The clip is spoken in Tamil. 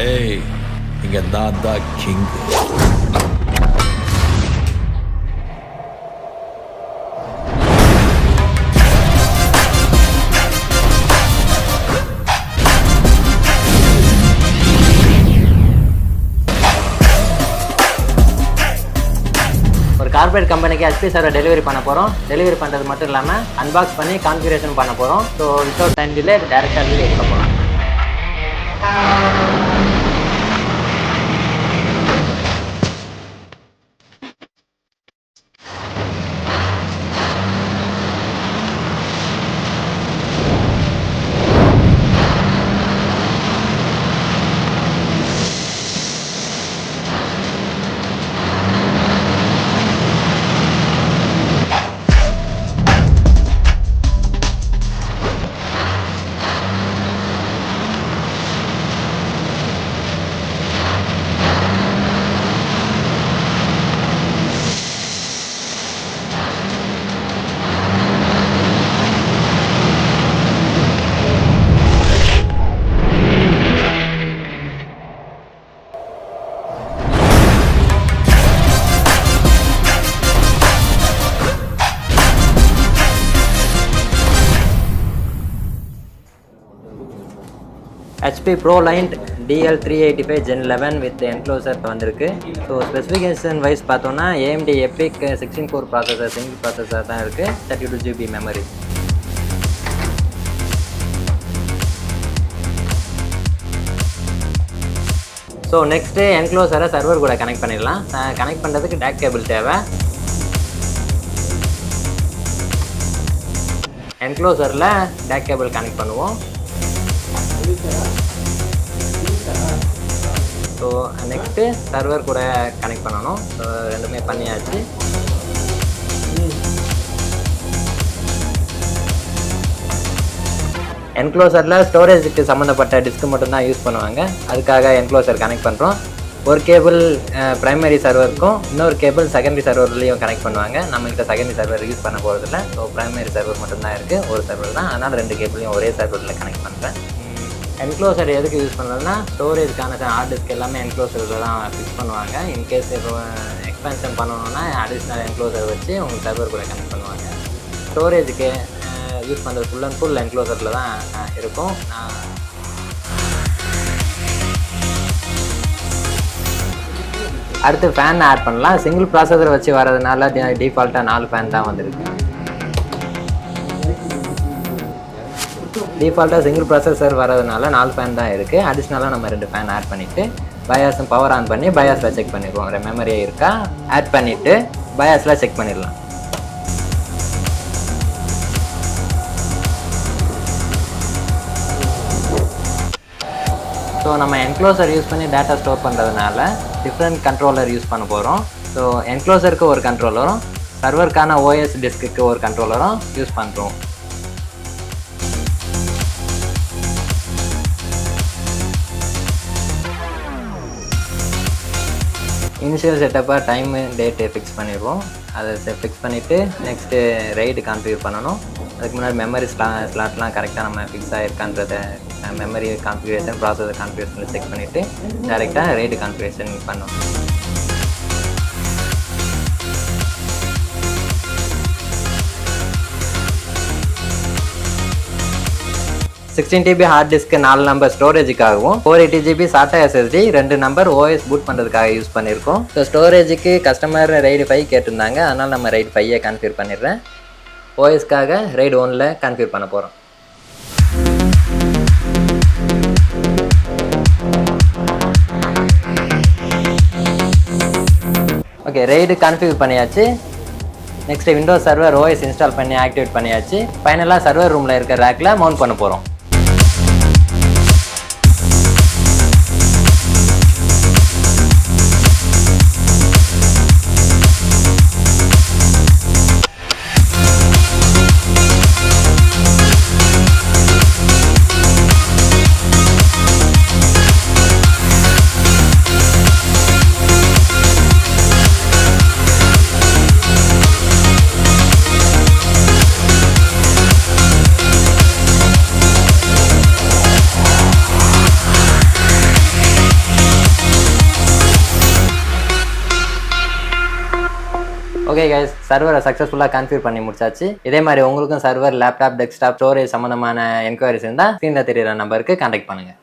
ஏய், இங்க நான் தான் கிங். கார்பரேட் கம்பெனிக்கு HP சர்வர் டெலிவரி பண்ண போகிறோம். டெலிவரி பண்ணுறது மட்டும் இல்லாமல் அன்பாக்ஸ் பண்ணி கான்ஃபிகரேஷன் பண்ண போகிறோம். ஸோ வித்தவுட் டைம் டிலே டேரெக்டாக வீடியோ எடுக்க போகலாம். HPE ProLiant DL385 Gen11 with enclosure வந்திருக்கு. ஸோ ஸ்பெசிஃபிகேஷன் வைஸ் பார்த்தோன்னா AMD EPYC 16 core processor single processor தான் இருக்குது, 32 GB மெமரி. ஸோ நெக்ஸ்ட்டு என்க்ளோசரை சர்வர் கூட கனெக்ட் பண்ணிடலாம். கனெக்ட் பண்ணுறதுக்கு டேக் கேபிள் தேவை. என்க்ளோசரில் டேக் கேபிள் கனெக்ட் பண்ணுவோம். ஸோ நெக்ஸ்ட்டு சர்வர் கூட கனெக்ட் பண்ணணும். ஸோ ரெண்டுமே பண்ணியாச்சு. என்க்ளோசரில் ஸ்டோரேஜுக்கு சம்மந்தப்பட்ட டிஸ்க் மட்டும்தான் யூஸ் பண்ணுவாங்க. அதுக்காக என்க்ளோசர் கனெக்ட் பண்ணுறோம். ஒரு கேபிள் ப்ரைமரி சர்வருக்கும் இன்னொரு கேபிள் செகண்டரி சர்வர்லேயும் கனெக்ட் பண்ணுவாங்க. நம்மகிட்ட செகண்டரி சர்வர் யூஸ் பண்ண போகிறதில்ல. ஸோ ப்ரைமரி சர்வர் மட்டும்தான் இருக்குது, ஒரு சர்வர் தான். அதனால் ரெண்டு கேபிளையும் ஒரே சர்வரில் கனெக்ட் பண்ணுறேன். என்க்ளோசர் எதுக்கு யூஸ் பண்ணுறதுனா ஸ்டோரேஜ்க்கான ஹார்ட் டிஸ்க் எல்லாமே என்க்ளோசரில் தான் ஃபிக்ஸ் பண்ணுவாங்க. இன்கேஸ் இப்போ எக்ஸ்பென்ஷன் பண்ணணுன்னா அடிஷ்னல் என்க்ளோசர் வச்சு உங்களுக்கு சர்வர் கூட கனெக்ட் பண்ணுவாங்க. ஸ்டோரேஜுக்கு யூஸ் பண்ணுறது ஃபுல் அண்ட் ஃபுல் என்க்ளோசரில் தான் இருக்கும். அடுத்து ஃபேன் ஆட் பண்ணலாம். சிங்கிள் ப்ராசஸர் வச்சு வரதுனால டிஃபால்ட்டாக 4 ஃபேன் தான் வந்துருக்கு. டிஃபால்ட்டாக சிங்கிள் ப்ராசஸர் வரதுனால 4 ஃபேன் தான் இருக்குது. அடிஷ்னலாக நம்ம 2 ஃபேன் ஆட் பண்ணிவிட்டு பயாஸும் பவர் ஆன் பண்ணி பயாஸில் செக் பண்ணிடுவோம். மெமரியே இருக்கா ஆட் பண்ணிவிட்டு பயாஸில் செக் பண்ணிடலாம். ஸோ நம்ம என்க்ளோசர் யூஸ் பண்ணி டேட்டா ஸ்டோர் பண்ணுறதுனால டிஃப்ரெண்ட் கண்ட்ரோலர் யூஸ் பண்ண போகிறோம். ஸோ என்க்ளோசருக்கு ஒரு கண்ட்ரோலரும் சர்வருக்கான OS டிஸ்க்கு ஒரு கண்ட்ரோலரும் யூஸ் பண்ணுறோம். இனிஷியல் செட்டப்பாக டைமு டேட்டு ஃபிக்ஸ் பண்ணிடுவோம். அதை ஃபிக்ஸ் பண்ணிவிட்டு நெக்ஸ்ட்டு ரைடு கான்ஃபிகர் பண்ணணும். அதுக்கு முன்னாடி மெமரி ஸ்லாட்லாம் கரெக்டாக நம்ம ஃபிக்ஸ் ஆகிருக்கான்றத மெமரி கான்ஃபிகரேஷன் ப்ராசஸர் கான்ஃபிகரேஷனில் செக் பண்ணிவிட்டு டேரெக்டாக ரைடு கான்ஃபிகரேஷன் பண்ணணும். GB ஹார்ட் டிஸ்க்கு 4 நம்பர் ஸ்டோரேஜுக்காகவும் 480 GB SATA SSD 2 number OS boot பண்ணுறதுக்காக யூஸ் பண்ணியிருக்கோம். ஸோ ஸ்டோரேஜுக்கு கஸ்டமர் RAID 5 கேட்டிருந்தாங்க, அதனால் நம்ம RAID 5 கான்ஃபிகர் பண்ணிடுறேன். OSக்காக RAID 1 கான்ஃபிகர் பண்ண போகிறோம். ஓகே, RAID கான்ஃபிகர் பண்ணியாச்சு. Next Windows server OS install பண்ணி ஆக்டிவேட் பண்ணியாச்சு. ஃபைனலாக சர்வர் ரூமில் இருக்க ரேக்கில் மவுண்ட் பண்ண போகிறோம். ஓகே கைஸ், சர்வரை சக்ஸஸ்ஃபுல்லாக கான்ஃபிகர் பண்ணி முடிச்சாச்சு. இதே மாதிரி உங்களுக்கும் சர்வர், லேப்டாப், டெஸ்க்டாப், ஸ்டோரேஜ் சம்மந்தமான என்கொயரிஸ் இருந்தால் ஸ்க்ரீனில் தெரியுற நம்பருக்கு கான்டாக்ட் பண்ணுங்கள்.